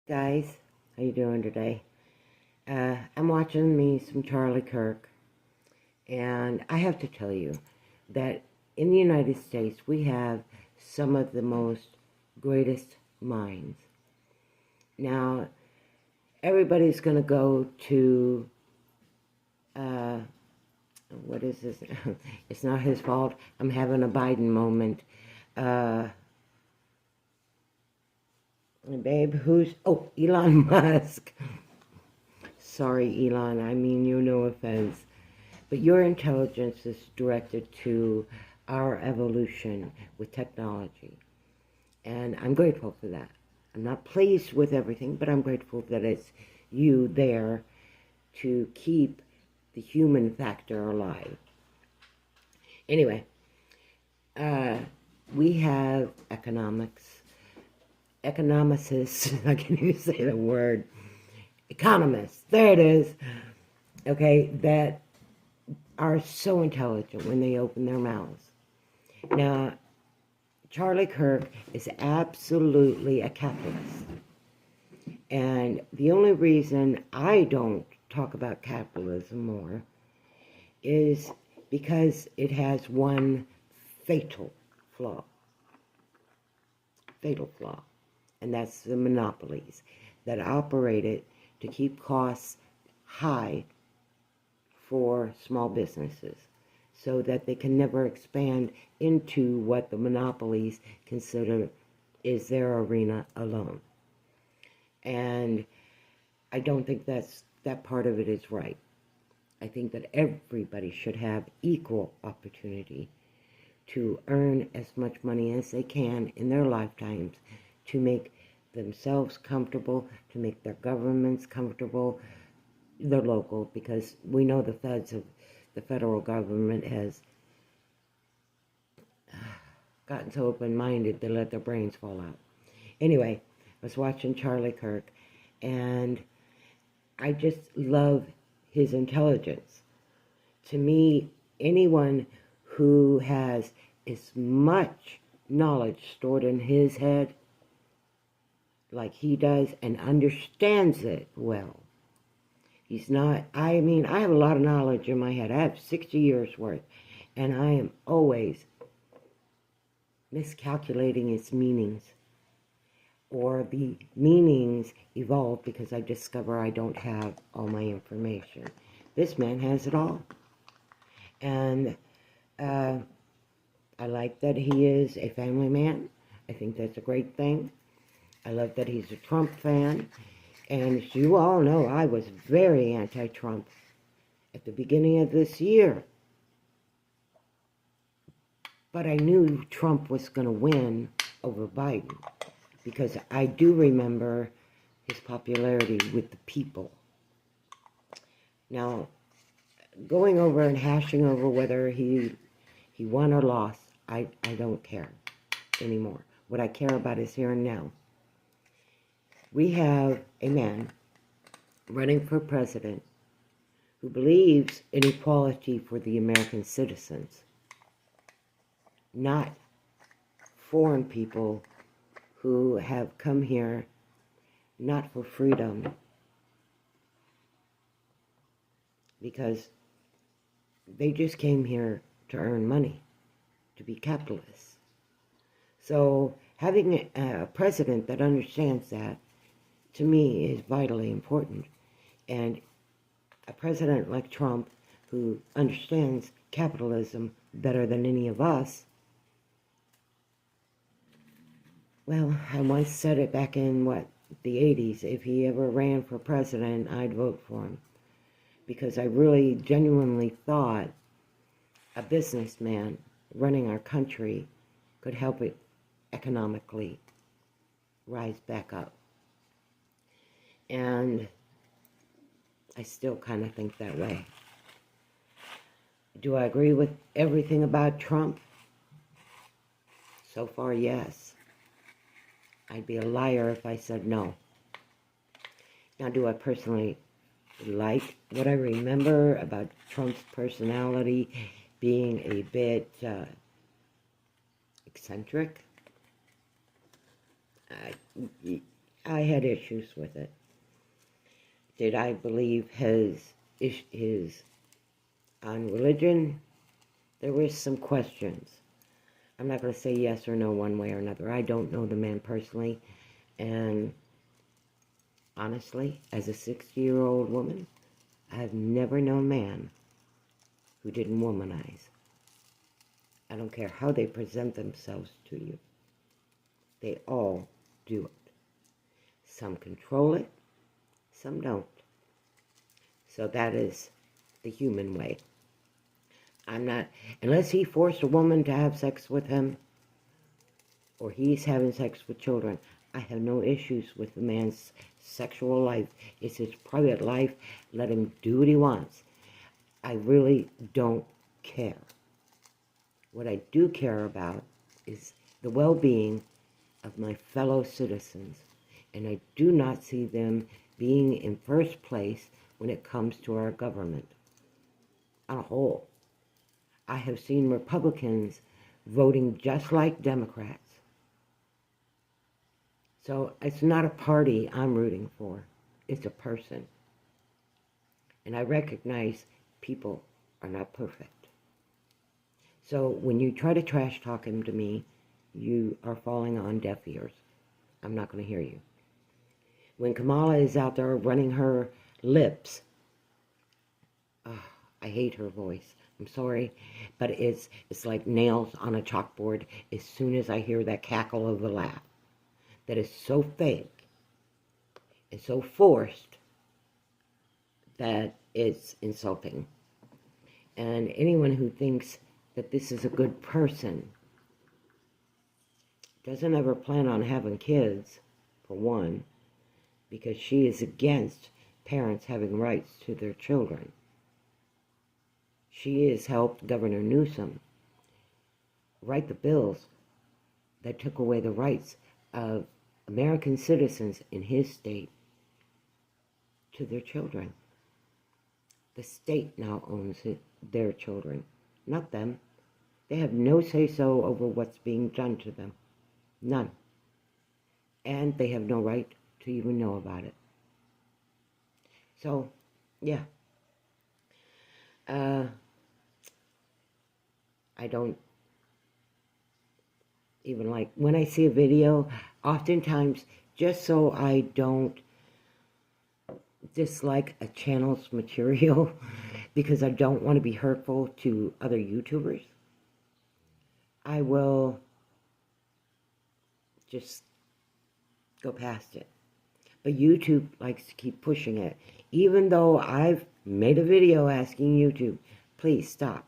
Guys, how you doing today? I'm watching me some Charlie Kirk, and I have to tell you that in the United States we have some of the most greatest minds. Now, everybody's going to go to, what is this? It's not his fault. I'm having a Biden moment. Babe, Elon Musk. Sorry, Elon, I mean you no offense. But your intelligence is directed to our evolution with technology. And I'm grateful for that. I'm not pleased with everything, but I'm grateful that it's you there to keep the human factor alive. Anyway, we have economicists, I can't even say the word, economists, there it is, okay, that are so intelligent when they open their mouths. Now, Charlie Kirk is absolutely a capitalist. And the only reason I don't talk about capitalism more is because it has one fatal flaw. And that's the monopolies that operate it to keep costs high for small businesses so that they can never expand into what the monopolies consider is their arena alone. And I don't think that part of it is right. I think that everybody should have equal opportunity to earn as much money as they can in their lifetimes to make themselves comfortable, to make their governments comfortable, their local, because we know the federal government has gotten so open-minded they let their brains fall out. Anyway, I was watching Charlie Kirk, and I just love his intelligence. To me, anyone who has as much knowledge stored in his head like he does and understands it well. He's not, I have a lot of knowledge in my head. I have 60 years worth, and I am always miscalculating its meanings. Or the meanings evolve because I discover I don't have all my information. This man has it all. And I like that he is a family man. I think that's a great thing. I love that he's a Trump fan. And as you all know, I was very anti-Trump at the beginning of this year. But I knew Trump was going to win over Biden because I do remember his popularity with the people. Now, going over and hashing over whether he won or lost, I don't care anymore. What I care about is here and now. We have a man running for president who believes in equality for the American citizens, not foreign people who have come here not for freedom, because they just came here to earn money, to be capitalists. So having a president that understands that, to me, is vitally important. And a president like Trump, who understands capitalism better than any of us, well, I once said it back in, the 80s, if he ever ran for president, I'd vote for him. Because I really genuinely thought a businessman running our country could help it economically rise back up. And I still kind of think that way. Do I agree with everything about Trump? So far, yes. I'd be a liar if I said no. Now, do I personally like what I remember about Trump's personality being a bit eccentric? I had issues with it. Did I believe his on religion? There were some questions. I'm not going to say yes or no one way or another. I don't know the man personally. And honestly, as a 60-year-old woman, I've never known a man who didn't womanize. I don't care how they present themselves to you. They all do it. Some control it, some don't. So that is the human way. I'm not, unless he forced a woman to have sex with him, or he's having sex with children, I have no issues with the man's sexual life. It's his private life. Let him do what he wants. I really don't care. What I do care about is the well-being of my fellow citizens, and I do not see them being in first place when it comes to our government on a whole. I have seen Republicans voting just like Democrats. So it's not a party I'm rooting for. It's a person. And I recognize people are not perfect. So when you try to trash talk him to me, you are falling on deaf ears. I'm not going to hear you. When Kamala is out there running her lips, I hate her voice. I'm sorry, but it's like nails on a chalkboard as soon as I hear that cackle of a laugh. That is so fake and so forced that it's insulting. And anyone who thinks that this is a good person doesn't ever plan on having kids, for one, because she is against parents having rights to their children. She has helped Governor Newsom write the bills that took away the rights of American citizens in his state to their children. The state now owns their children, not them. They have no say-so over what's being done to them. None. And they have no right to even know about it. So, yeah. I don't even like, when I see a video, oftentimes, just so I don't dislike a channel's material, because I don't want to be hurtful to other YouTubers, I will just go past it. But YouTube likes to keep pushing it. Even though I've made a video asking YouTube, please stop.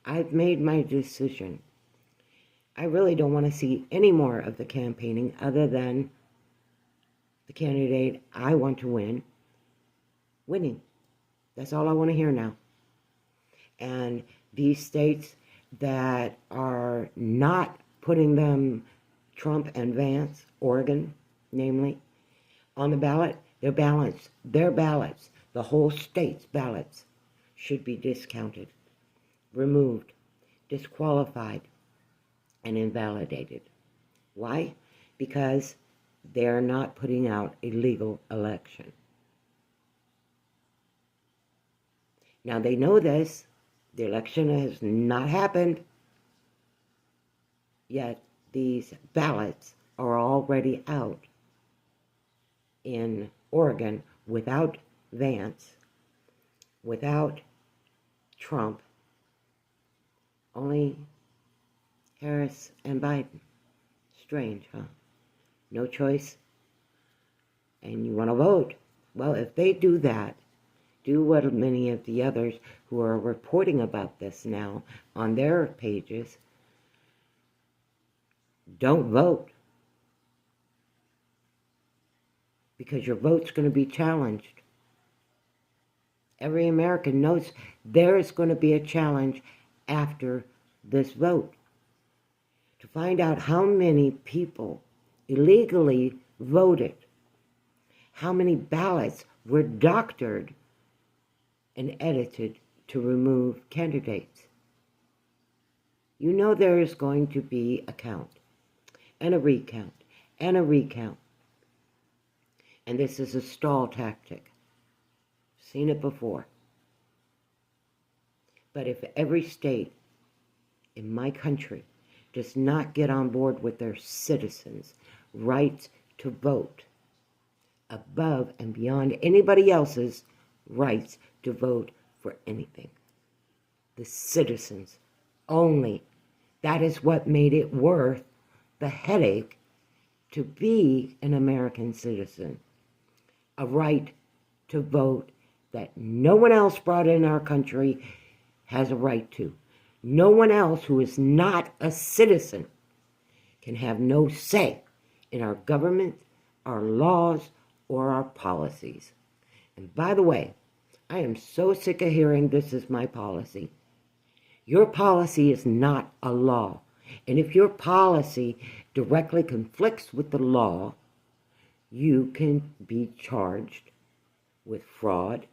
I've made my decision. I really don't want to see any more of the campaigning other than the candidate I want to win winning. That's all I want to hear now. And these states that are not putting them, Trump and Vance, Oregon, namely, on the ballot, their ballots, the whole state's ballots should be discounted, removed, disqualified, and invalidated. Why? Because they're not putting out a legal election. Now they know this. The election has not happened, yet these ballots are already out in Oregon without Vance, without Trump, only Harris and Biden. Strange, huh? No choice. And you want to vote. Well, if they do that, do what many of the others who are reporting about this now on their pages, don't vote. Because your vote's going to be challenged. Every American knows there is going to be a challenge after this vote. To find out how many people illegally voted, how many ballots were doctored and edited to remove candidates. You know there is going to be a count, and a recount, and a recount. And this is a stall tactic. Seen it before. But if every state in my country does not get on board with their citizens' rights to vote above and beyond anybody else's rights to vote for anything, the citizens only, that is what made it worth the headache to be an American citizen. A right to vote that no one else brought in our country has a right to. No one else who is not a citizen can have no say in our government, our laws, or our policies. And by the way, I am so sick of hearing this is my policy. Your policy is not a law. And if your policy directly conflicts with the law, you can be charged with fraud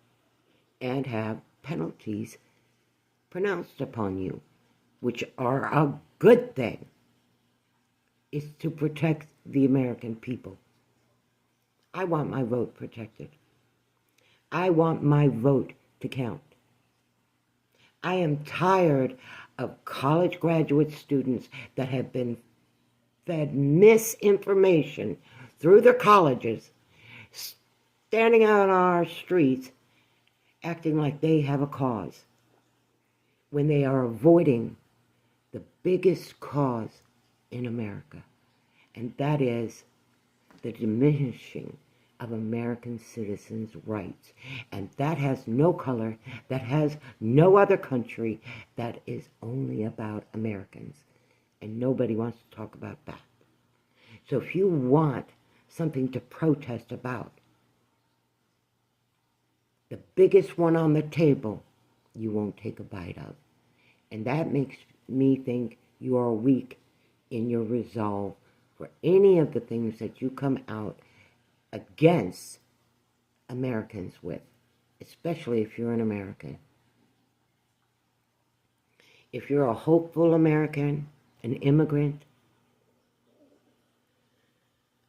and have penalties pronounced upon you, which are a good thing. It's to protect the American people. I want my vote protected. I want my vote to count. I am tired of college graduate students that have been fed misinformation through their colleges, standing out on our streets, acting like they have a cause, when they are avoiding the biggest cause in America, and that is the diminishing of American citizens' rights. And that has no color, that has no other country, that is only about Americans. And nobody wants to talk about that. So if you want something to protest about, the biggest one on the table, you won't take a bite of. And that makes me think you are weak in your resolve for any of the things that you come out against Americans with, especially if you're an American. If you're a hopeful American, an immigrant,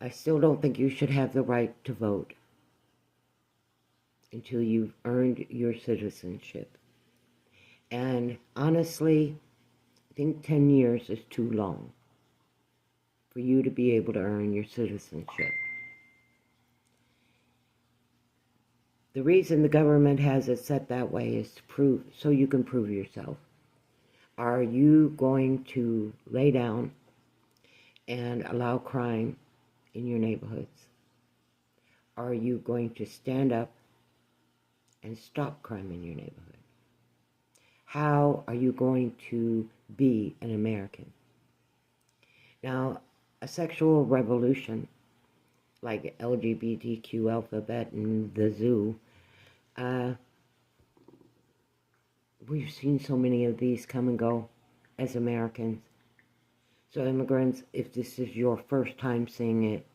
I still don't think you should have the right to vote until you've earned your citizenship. And honestly, I think 10 years is too long for you to be able to earn your citizenship. The reason the government has it set that way is to prove, so you can prove yourself. Are you going to lay down and allow crime in your neighborhoods? Are you going to stand up and stop crime in your neighborhood? How are you going to be an American? Now, a sexual revolution like LGBTQ alphabet and the zoo, we've seen so many of these come and go as Americans. So immigrants, if this is your first time seeing it,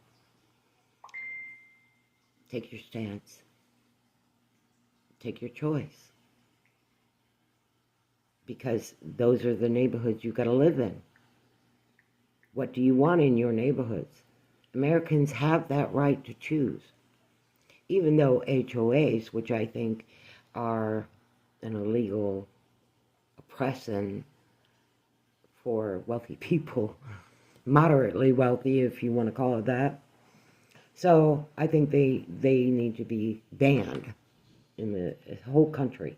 take your stance. Take your choice. Because those are the neighborhoods you got to live in. What do you want in your neighborhoods? Americans have that right to choose. Even though HOAs, which I think are an illegal oppression for wealthy people, moderately wealthy if you want to call it that. So I think they need to be banned in the whole country,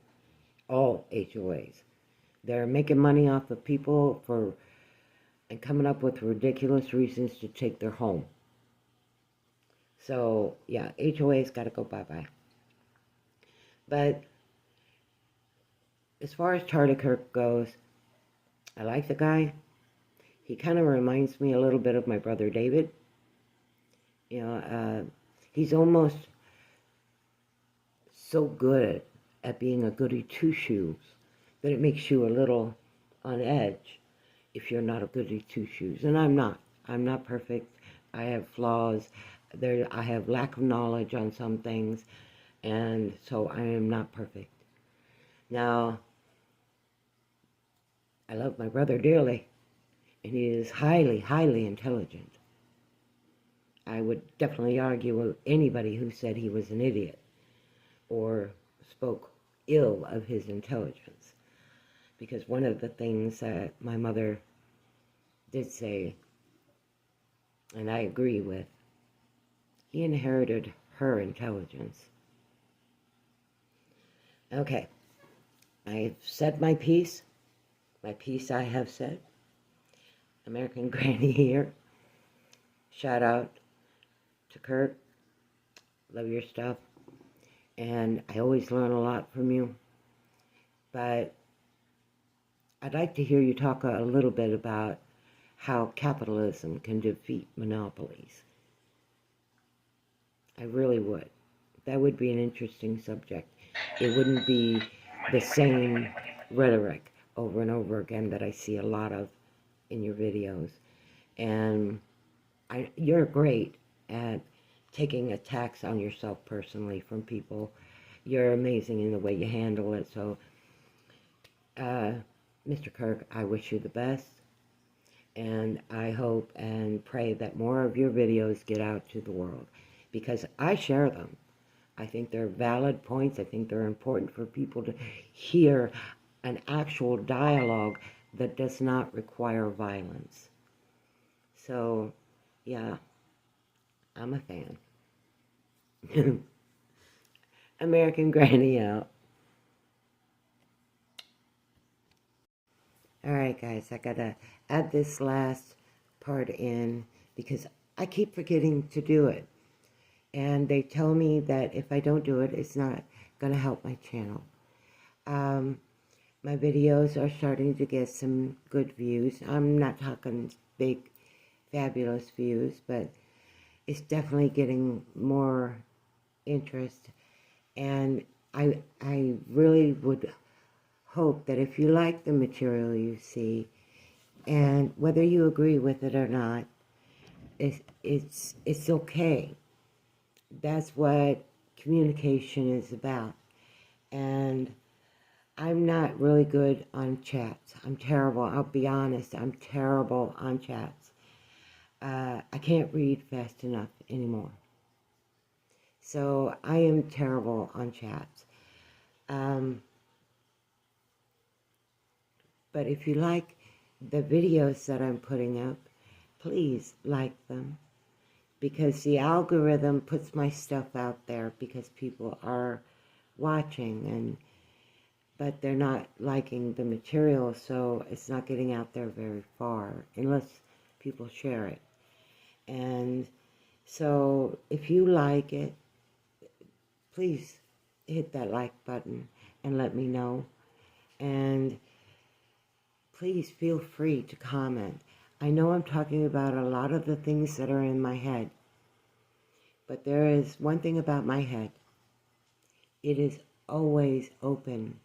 all HOAs. They're making money off of people and coming up with ridiculous reasons to take their home. So, yeah, HOA's got to go bye-bye. But as far as Charlie Kirk goes, I like the guy. He kind of reminds me a little bit of my brother David. You know, he's almost so good at being a goody two-shoes that it makes you a little on edge if you're not a goody two-shoes. And I'm not. I'm not perfect. I have flaws. I have lack of knowledge on some things, and so I am not perfect. Now, I love my brother dearly, and he is highly, highly intelligent. I would definitely argue with anybody who said he was an idiot or spoke ill of his intelligence. Because one of the things that my mother did say, and I agree with, he inherited her intelligence. Okay, I've said my piece. My piece I have said. American Granny here. Shout out to Kirk. Love your stuff. And I always learn a lot from you. But I'd like to hear you talk a little bit about how capitalism can defeat monopolies. I really would. That would be an interesting subject. It wouldn't be the same rhetoric over and over again that I see a lot of in your videos. And you're great at taking attacks on yourself personally from people. You're amazing in the way you handle it. So, Mr. Kirk, I wish you the best. And I hope and pray that more of your videos get out to the world, because I share them. I think they're valid points. I think they're important for people to hear an actual dialogue that does not require violence. So, yeah, I'm a fan. American Granny out. Alright guys, I gotta add this last part in because I keep forgetting to do it. And they tell me that if I don't do it, it's not gonna help my channel. My videos are starting to get some good views. I'm not talking big, fabulous views, but it's definitely getting more interest. And I really would hope that if you like the material you see, and whether you agree with it or not, it's okay. That's what communication is about. And I'm not really good on chats. I'm terrible. I'll be honest. I'm terrible on chats. I can't read fast enough anymore. So I am terrible on chats. But if you like the videos that I'm putting up, please like them. Because the algorithm puts my stuff out there because people are watching, but they're not liking the material, so it's not getting out there very far unless people share it. And so if you like it, please hit that like button and let me know. And please feel free to comment. I know I'm talking about a lot of the things that are in my head, but there is one thing about my head. It is always open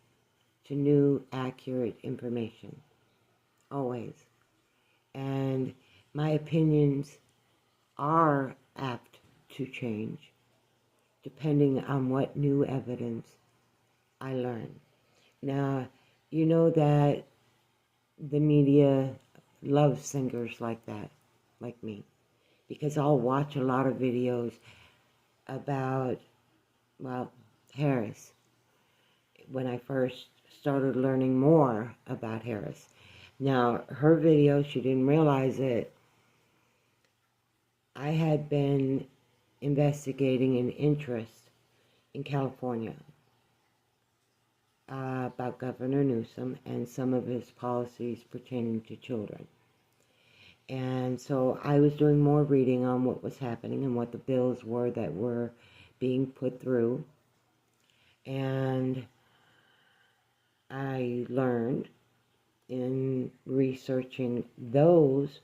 to new, accurate information. Always. And my opinions are apt to change depending on what new evidence I learn. Now, you know that the media loves singers like that, like me, because I'll watch a lot of videos about, well, Harris. When I first started learning more about Harris. Now, her video, she didn't realize it. I had been investigating an interest in California about Governor Newsom and some of his policies pertaining to children. And so I was doing more reading on what was happening and what the bills were that were being put through. And I learned in researching those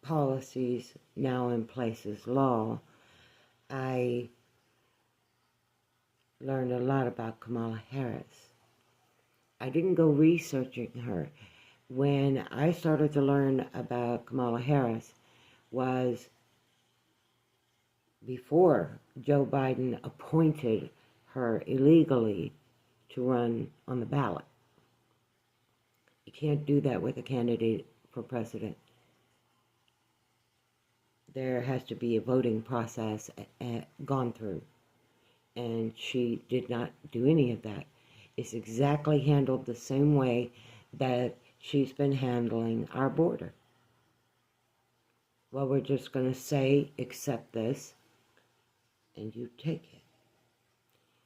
policies now in place as law, I learned a lot about Kamala Harris. I didn't go researching her. When I started to learn about Kamala Harris was before Joe Biden appointed her illegally to run on the ballot. You can't do that with a candidate for president. there has to be a voting process gone through. And she did not do any of that. It's exactly handled the same way that she's been handling our border. Well, we're just going to say, accept this, and you take it.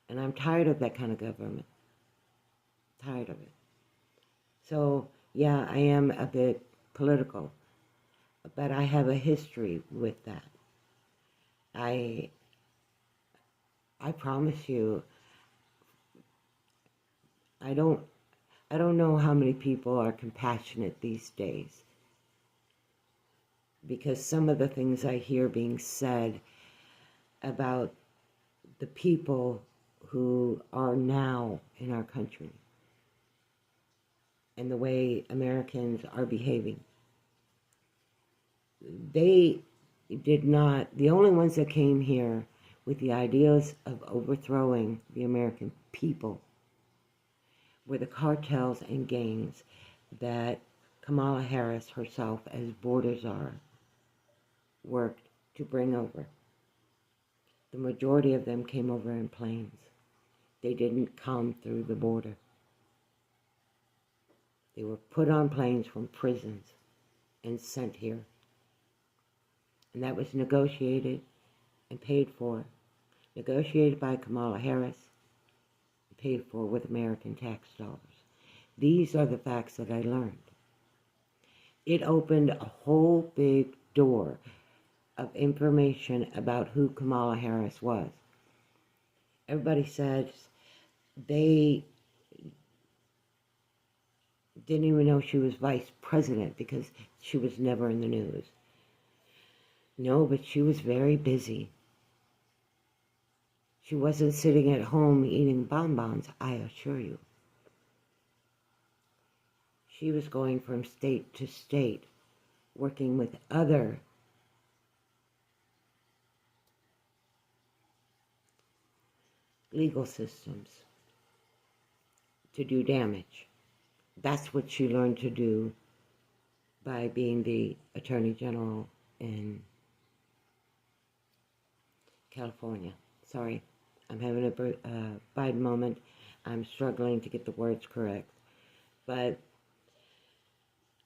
And I'm tired of that kind of government. Tired of it. So, yeah, I am a bit political, but I have a history with that. I promise you, I don't know how many people are compassionate these days, because some of the things I hear being said about the people who are now in our country and the way Americans are behaving. They did not, the only ones that came here with the ideas of overthrowing the American people were the cartels and gangs that Kamala Harris herself, as border czar, worked to bring over. The majority of them came over in planes. They didn't come through the border. They were put on planes from prisons and sent here. And that was negotiated and paid for. Negotiated by Kamala Harris, and paid for with American tax dollars. These are the facts that I learned. It opened a whole big door of information about who Kamala Harris was. Everybody said they didn't even know she was vice president because she was never in the news. No, but she was very busy. She wasn't sitting at home eating bonbons, I assure you. She was going from state to state, working with other legal systems to do damage. That's what she learned to do by being the Attorney General in California. Sorry, I'm having a Biden moment. I'm struggling to get the words correct. But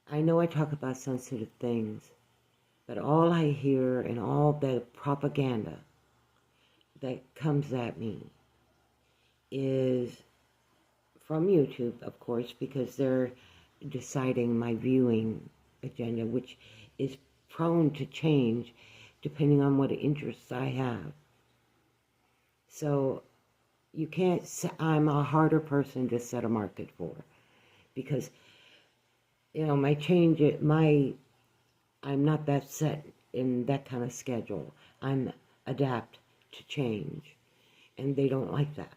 I know I talk about sensitive things, but all I hear and all the propaganda that comes at me is from YouTube, of course, because they're deciding my viewing agenda, which is prone to change depending on what interests I have. So you can't, I'm a harder person to set a market for, because, you know, I'm not that set in that kind of schedule. I'm adapt to change, and they don't like that.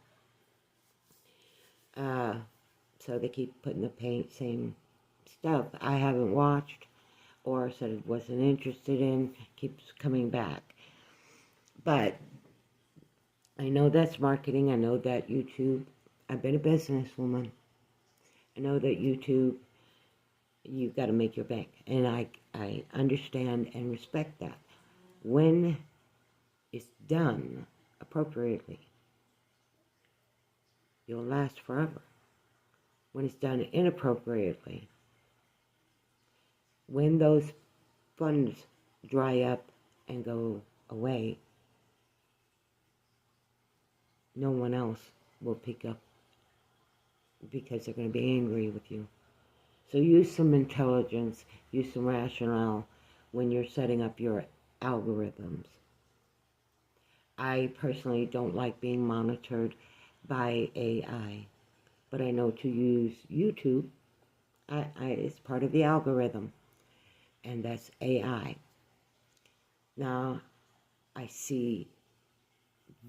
So they keep putting the same stuff I haven't watched or said I wasn't interested in, keeps coming back. But I know that's marketing. I know that YouTube, I've been a businesswoman. I know that YouTube, you've got to make your bank. And I understand and respect that. When it's done appropriately, you'll last forever. When it's done inappropriately, when those funds dry up and go away, no one else will pick up because they're going to be angry with you. So use some intelligence, use some rationale when you're setting up your algorithms. I personally don't like being monitored by AI, but I know to use YouTube, it's part of the algorithm, and that's AI. Now, I see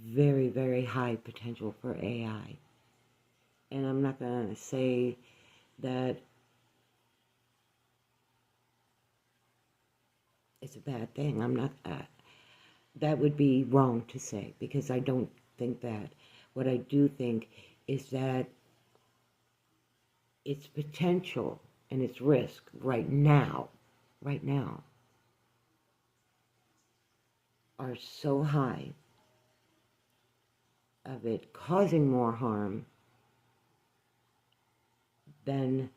very, very high potential for AI. And I'm not going to say that it's a bad thing. I'm not, that would be wrong to say, because I don't think that. What I do think is that its potential and its risk right now are so high of it causing more harm than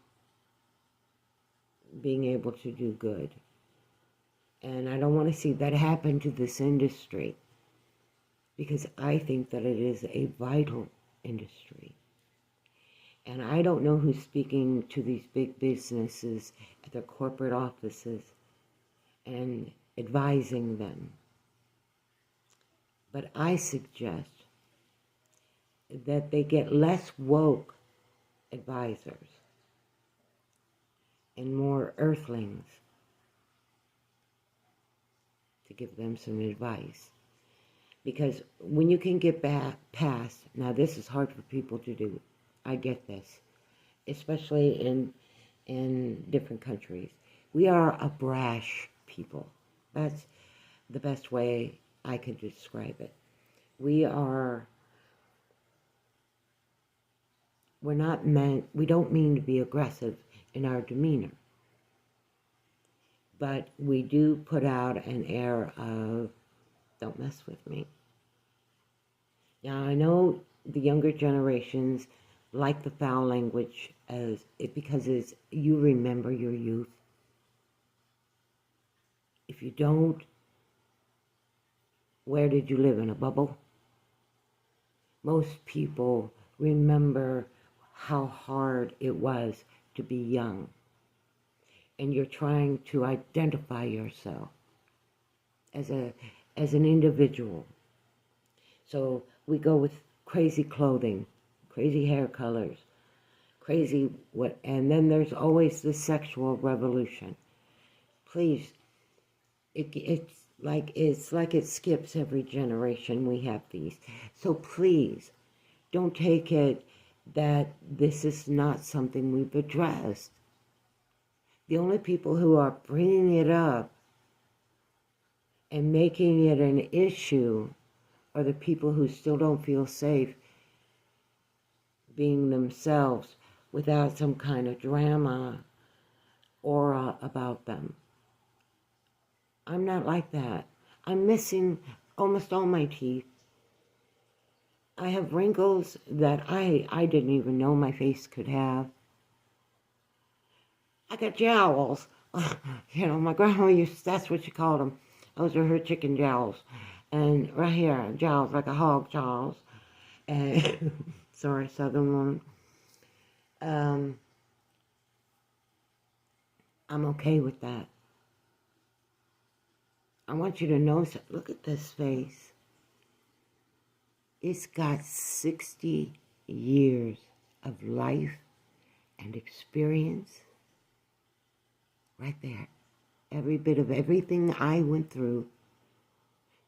being able to do good. And I don't want to see that happen to this industry, because I think that it is a vital industry. And I don't know who's speaking to these big businesses at their corporate offices and advising them. But I suggest that they get less woke advisors and more earthlings to give them some advice. Because when you can get back past, now this is hard for people to do, I get this, especially in different countries. We are a brash people. That's the best way I can describe it. We don't mean to be aggressive in our demeanor, but we do put out an air of, don't mess with me. Now, I know the younger generations like the foul language because you remember your youth. If you don't, where did you live, in a bubble? Most people remember how hard it was to be young, and you're trying to identify yourself as an individual. So we go with crazy clothing, crazy hair colors, crazy what, and then there's always the sexual revolution. Please, it's like it skips every generation. We have these, so please don't take it that this is not something we've addressed. The only people who are bringing it up and making it an issue are the people who still don't feel safe being themselves without some kind of drama aura about them. I'm not like that. I'm missing almost all my teeth. I have wrinkles that I didn't even know my face could have. I got jowls. My grandma that's what she called them. Those are her chicken jowls. And right here, jowls, like a hog jowls. And sorry, Southern woman. I'm okay with that. I want you to know, look at this face. It's got 60 years of life and experience right there. Every bit of everything I went through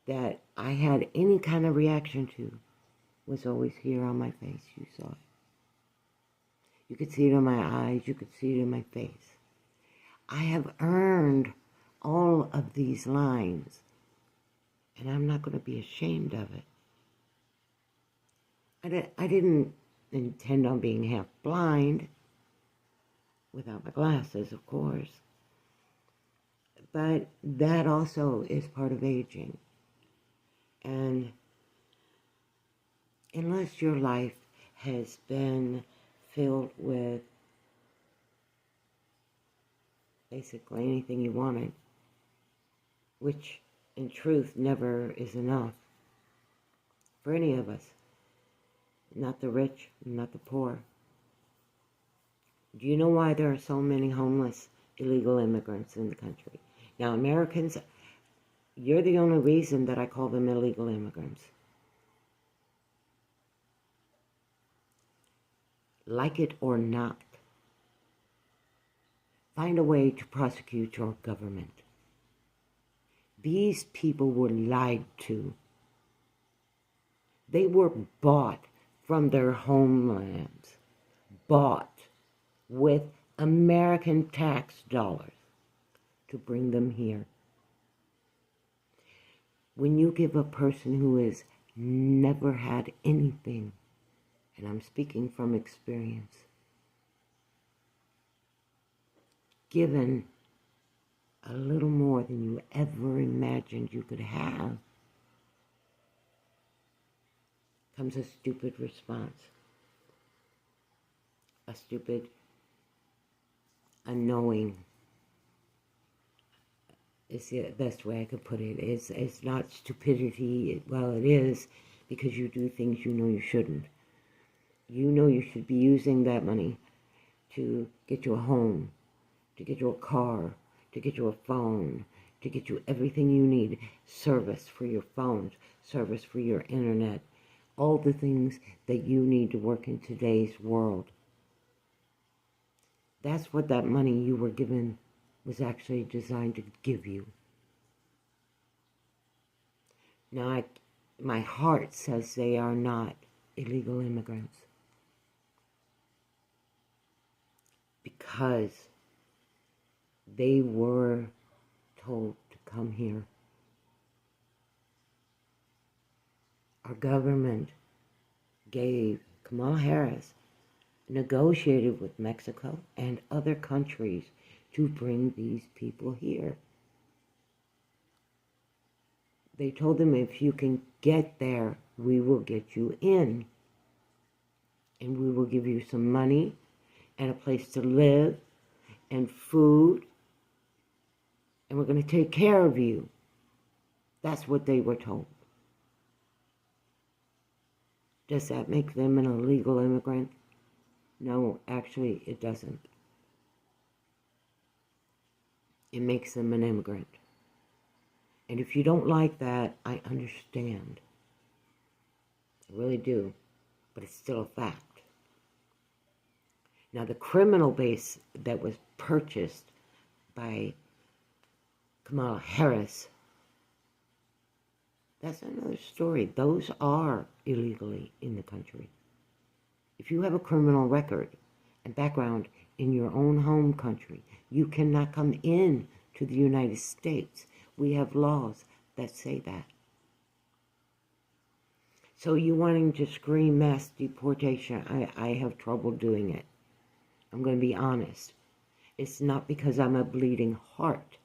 that I had any kind of reaction to was always here on my face. You saw it. You could see it in my eyes. You could see it in my face. I have earned all of these lines, and I'm not going to be ashamed of it. I didn't intend on being half blind, without my glasses, of course. But that also is part of aging. And unless your life has been filled with basically anything you wanted, which in truth never is enough for any of us, not the rich, not the poor. Do you know why there are so many homeless illegal immigrants in the country? Now, Americans, you're the only reason that I call them illegal immigrants. Like it or not, find a way to prosecute your government. These people were lied to. They were bought from their homelands, bought with American tax dollars to bring them here. When you give a person who has never had anything, and I'm speaking from experience, given a little more than you ever imagined you could have, comes a stupid response. A stupid, unknowing is the best way I could put it. It's not stupidity. Well, it is, because you do things you know you shouldn't. You know you should be using that money to get you a home, to get you a car, to get you a phone, to get you everything you need. Service for your phones, service for your internet, all the things that you need to work in today's world. That's what that money you were given was actually designed to give you. Now, my heart says they are not illegal immigrants, because they were told to come here. Our government gave Kamala Harris, negotiated with Mexico and other countries to bring these people here. They told them, if you can get there, we will get you in. And we will give you some money and a place to live and food. And we're going to take care of you. That's what they were told. Does that make them an illegal immigrant? No, actually, it doesn't. It makes them an immigrant. And if you don't like that, I understand. I really do. But it's still a fact. Now, the criminal base that was purchased by Kamala Harris, that's another story. Those are illegally in the country. If you have a criminal record and background in your own home country, you cannot come in to the United States. We have laws that say that. So you wanting to scream mass deportation, I have trouble doing it. I'm going to be honest. It's not because I'm a bleeding heart.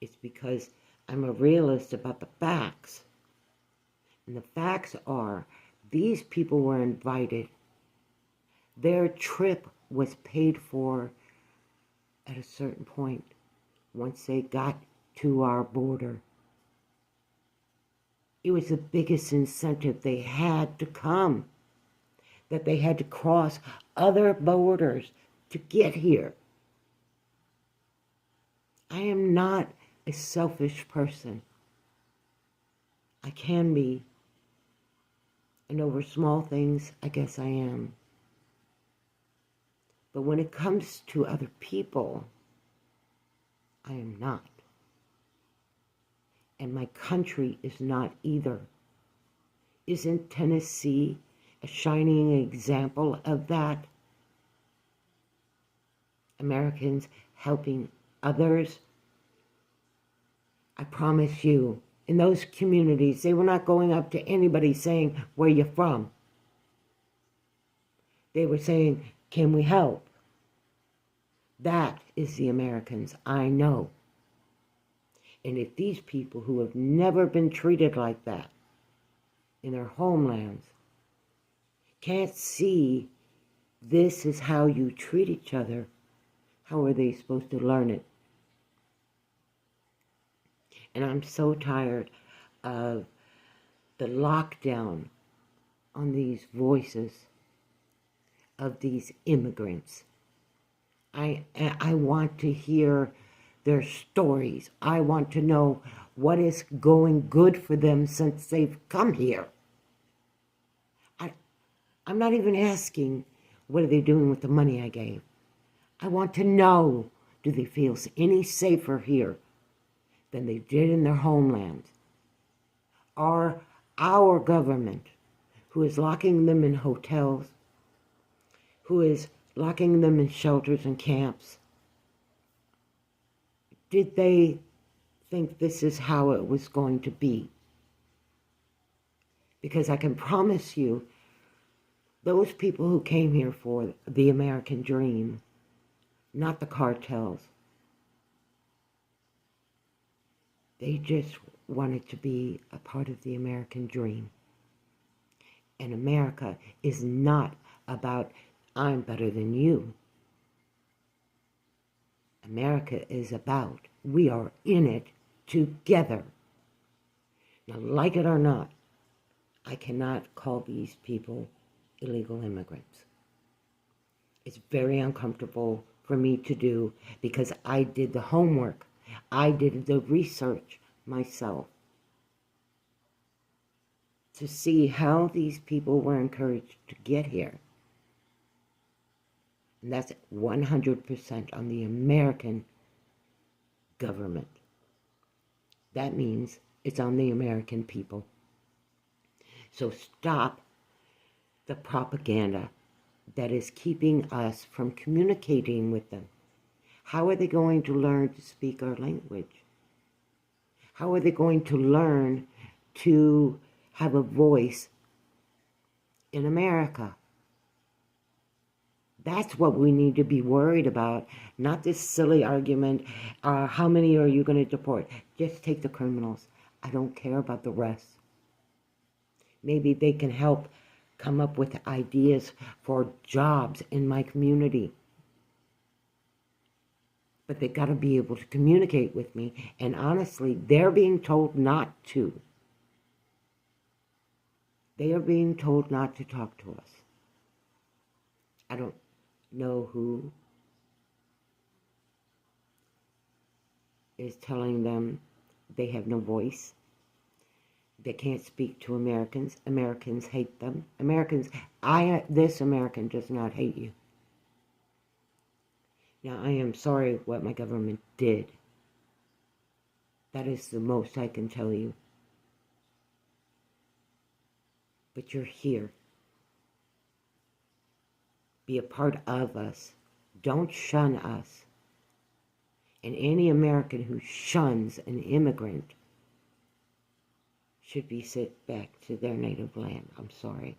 It's because I'm a realist about the facts. And the facts are, these people were invited. Their trip was paid for at a certain point once they got to our border. It was the biggest incentive they had to come, that they had to cross other borders to get here. I am not a selfish person. I can be. And over small things, I guess I am. But when it comes to other people, I am not. And my country is not either. Isn't Tennessee a shining example of that? Americans helping others. I promise you, in those communities, they were not going up to anybody saying, where you from? They were saying, can we help? That is the Americans I know. And if these people who have never been treated like that in their homelands can't see this is how you treat each other, how are they supposed to learn it? And I'm so tired of the lockdown on these voices of these immigrants. I want to hear their stories. I want to know what is going good for them since they've come here. I'm not even asking, what are they doing with the money I gave? I want to know, do they feel any safer here than they did in their homeland? Are our government, who is locking them in hotels, who is locking them in shelters and camps, did they think this is how it was going to be? Because I can promise you, those people who came here for the American dream, not the cartels, they just wanted to be a part of the American dream. And America is not about I'm better than you. America is about we are in it together. Now, like it or not, I cannot call these people illegal immigrants. It's very uncomfortable for me to do because I did the homework. I did the research myself to see how these people were encouraged to get here. And that's 100% on the American government. That means it's on the American people. So stop the propaganda that is keeping us from communicating with them. How are they going to learn to speak our language? How are they going to learn to have a voice in America? That's what we need to be worried about, not this silly argument, how many are you going to deport? Just take the criminals. I don't care about the rest. Maybe they can help come up with ideas for jobs in my community. But they got to be able to communicate with me. And honestly, they're being told not to. They are being told not to talk to us. I don't know who is telling them they have no voice. They can't speak to Americans. Americans hate them. This American does not hate you. Now, I am sorry what my government did. That is the most I can tell you. But you're here. Be a part of us. Don't shun us. And any American who shuns an immigrant should be sent back to their native land. I'm sorry.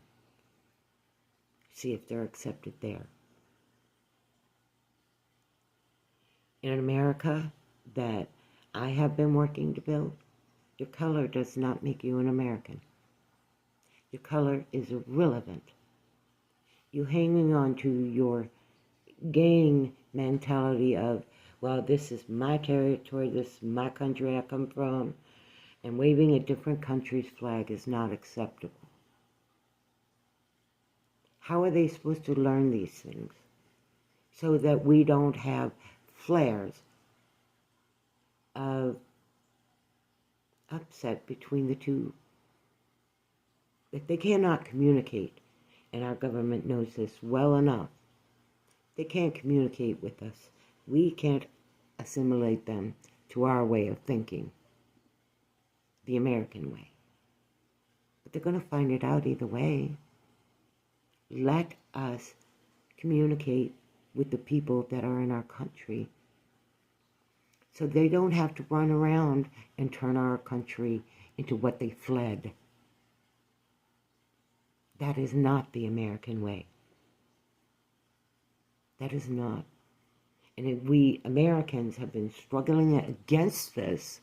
See if they're accepted there. In America that I have been working to build, your color does not make you an American. Your color is irrelevant. You hanging on to your gang mentality of, well, this is my territory, this is my country I come from, and waving a different country's flag is not acceptable. How are they supposed to learn these things? So that we don't have flares of upset between the two. If they cannot communicate, and our government knows this well enough, they can't communicate with us. We can't assimilate them to our way of thinking, the American way. But they're going to find it out either way. Let us communicate with the people that are in our country so they don't have to run around and turn our country into what they fled. That is not the American way. That is not. And if we Americans have been struggling against this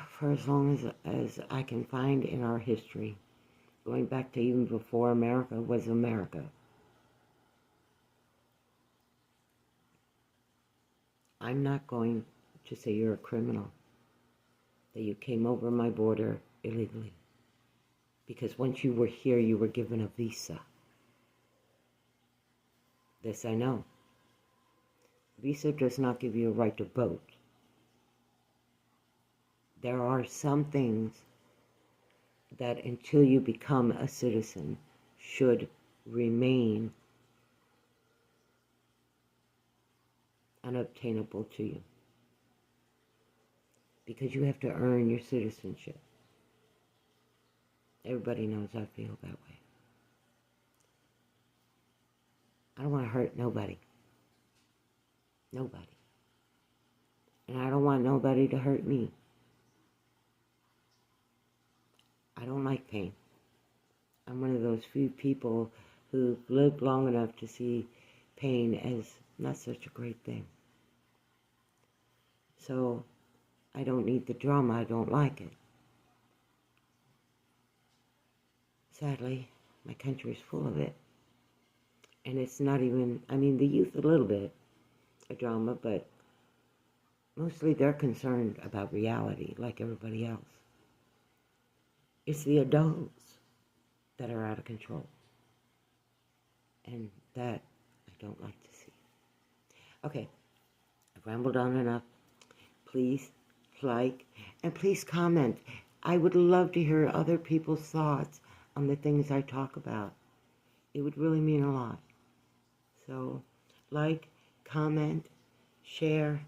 for as long as I can find in our history, going back to even before America was America. I'm not going to say you're a criminal, that you came over my border illegally. Because once you were here, you were given a visa. This I know. Visa does not give you a right to vote. There are some things that until you become a citizen should remain unobtainable to you. Because you have to earn your citizenship. Everybody knows I feel that way. I don't want to hurt nobody. Nobody. And I don't want nobody to hurt me. I don't like pain. I'm one of those few people who lived long enough to see pain as not such a great thing. So I don't need the drama. I don't like it. Sadly, my country is full of it. And it's not even, I mean, the youth a little bit, a drama, but mostly they're concerned about reality like everybody else. It's the adults that are out of control. And that I don't like to see. Okay, I've rambled on enough. Please like and please comment. I would love to hear other people's thoughts on the things I talk about. It would really mean a lot. So, like, comment, share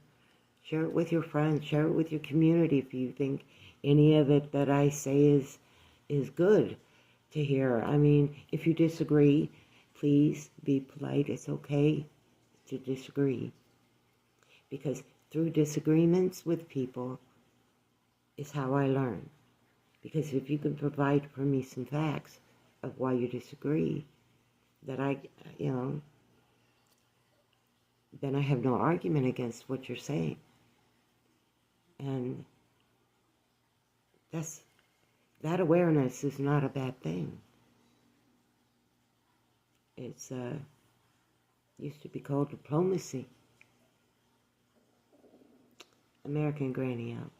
it with your friends, share it with your community if you think any of it that I say is good to hear. I mean, if you disagree, please be polite. It's okay to disagree. Because through disagreements with people is how I learn. Because if you can provide for me some facts of why you disagree, that then I have no argument against what you're saying. And that awareness is not a bad thing. It's used to be called diplomacy. American Granny out.